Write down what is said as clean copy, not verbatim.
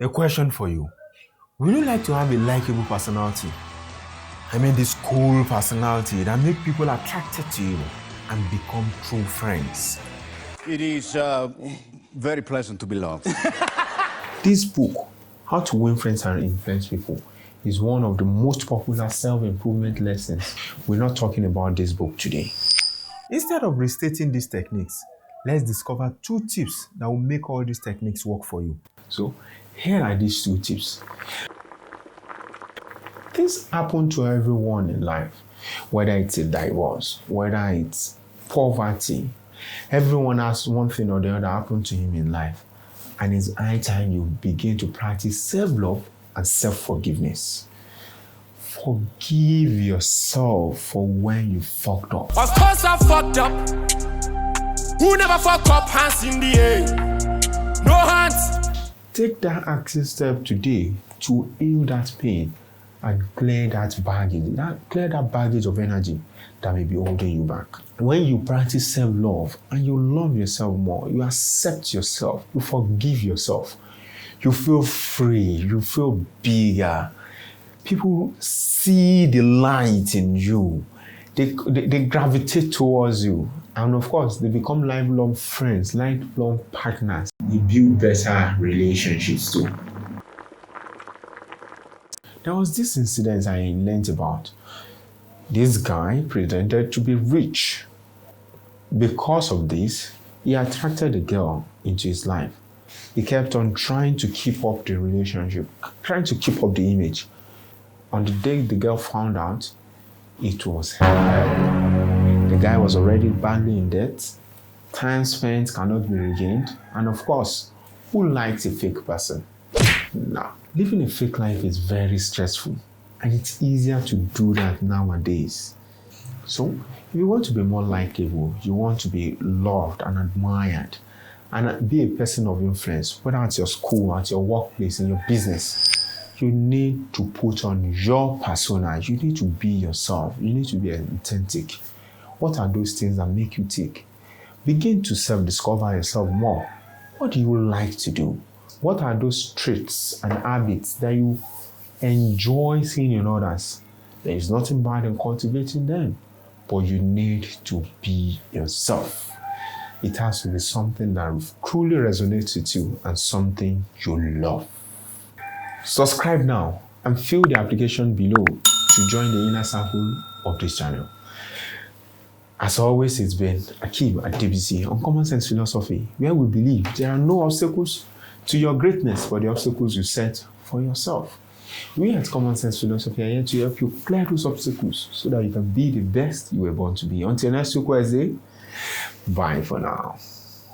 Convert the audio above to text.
A question for you. Would you like to have a likable personality? I mean this cool personality that make people attracted to you and become true friends. It is very pleasant to be loved. This book, How to Win Friends and Influence People, is one of the most popular self-improvement lessons. We're not talking about this book today. Instead of restating these techniques, let's discover 2 tips that will make all these techniques work for you. So, here are these 2 tips. Things happen to everyone in life, whether it's a divorce, whether it's poverty. Everyone has one thing or the other happen to him in life. And it's high time you begin to practice self-love and self-forgiveness. Forgive yourself for when you fucked up. Of course I fucked up. Who never fuck up? Hands in the air. No hands. Take that action step today to heal that pain and clear that baggage of energy that may be holding you back. When you practice self-love and you love yourself more, you accept yourself, you forgive yourself, you feel free, you feel bigger. People see the light in you. They gravitate towards you. And of course, they become lifelong friends, lifelong partners. You build better relationships too. There was this incident I learned about. This guy pretended to be rich. Because of this, he attracted a girl into his life. He kept on trying to keep up the relationship, trying to keep up the image. On the day the girl found out, it was hell. The guy was already badly in debt. Time spent cannot be regained. And of course, who likes a fake person? Now, living a fake life is very stressful. And it's easier to do that nowadays. So, if you want to be more likable, you want to be loved and admired, and be a person of influence, whether at your school, at your workplace, in your business, you need to put on your persona. You need to be yourself. You need to be authentic. What are those things that make you tick? Begin to self-discover yourself more. What do you like to do? What are those traits and habits that you enjoy seeing in others? There is nothing bad in cultivating them, but you need to be yourself. It has to be something that truly resonates with you and something you love. Subscribe now and fill the application below to join the inner circle of this channel. As always, it's been Akeem Adebisi on Common Sense Philosophy, where we believe there are no obstacles to your greatness but the obstacles you set for yourself. We at Common Sense Philosophy are here to help you clear those obstacles so that you can be the best you were born to be. Until next week Wednesday, bye for now.